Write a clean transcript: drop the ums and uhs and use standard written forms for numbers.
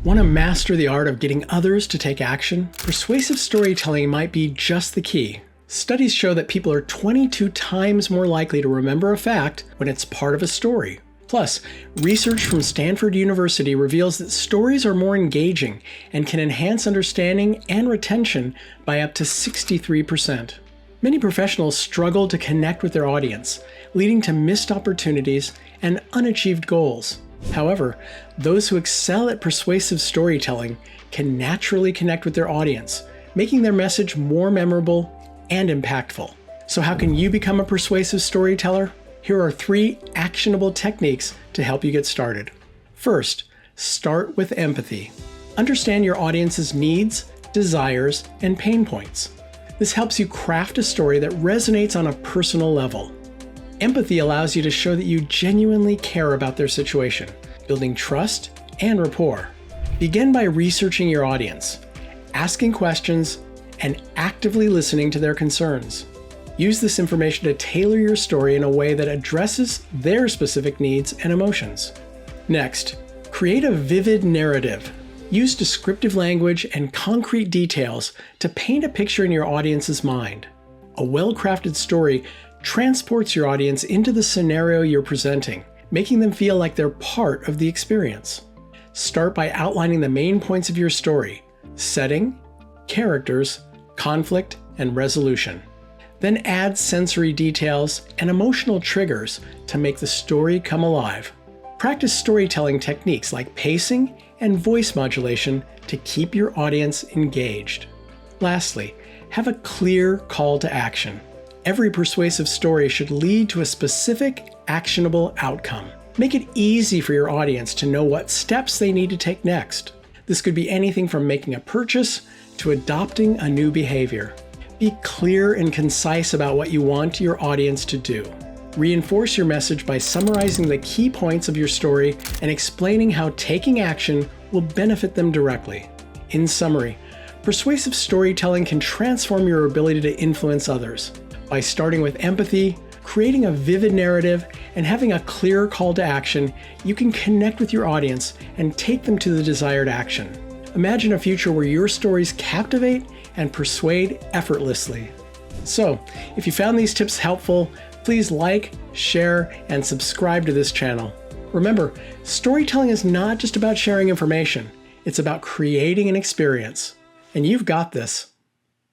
Want to master the art of getting others to take action? Persuasive storytelling might be just the key. Studies show that people are 22 times more likely to remember a fact when it's part of a story. Plus, research from Stanford University reveals that stories are more engaging and can enhance understanding and retention by up to 63%. Many professionals struggle to connect with their audience, leading to missed opportunities and unachieved goals. However, those who excel at persuasive storytelling can naturally connect with their audience, making their message more memorable and impactful. So how can you become a persuasive storyteller? Here are 3 actionable techniques to help you get started. First, start with empathy. Understand your audience's needs, desires, and pain points. This helps you craft a story that resonates on a personal level. Empathy allows you to show that you genuinely care about their situation, building trust and rapport. Begin by researching your audience, asking questions, and actively listening to their concerns. Use this information to tailor your story in a way that addresses their specific needs and emotions. Next, create a vivid narrative. Use descriptive language and concrete details to paint a picture in your audience's mind. A well-crafted story transports your audience into the scenario you're presenting, making them feel like they're part of the experience. Start by outlining the main points of your story: setting, characters, conflict, and resolution. Then add sensory details and emotional triggers to make the story come alive. Practice storytelling techniques like pacing and voice modulation to keep your audience engaged. Lastly, have a clear call to action. Every persuasive story should lead to a specific, actionable outcome. Make it easy for your audience to know what steps they need to take next. This could be anything from making a purchase to adopting a new behavior. Be clear and concise about what you want your audience to do. Reinforce your message by summarizing the key points of your story and explaining how taking action will benefit them directly. In summary, persuasive storytelling can transform your ability to influence others. By starting with empathy, creating a vivid narrative, and having a clear call to action, you can connect with your audience and take them to the desired action. Imagine a future where your stories captivate and persuade effortlessly. So, if you found these tips helpful, please like, share, and subscribe to this channel. Remember, storytelling is not just about sharing information, it's about creating an experience. And you've got this.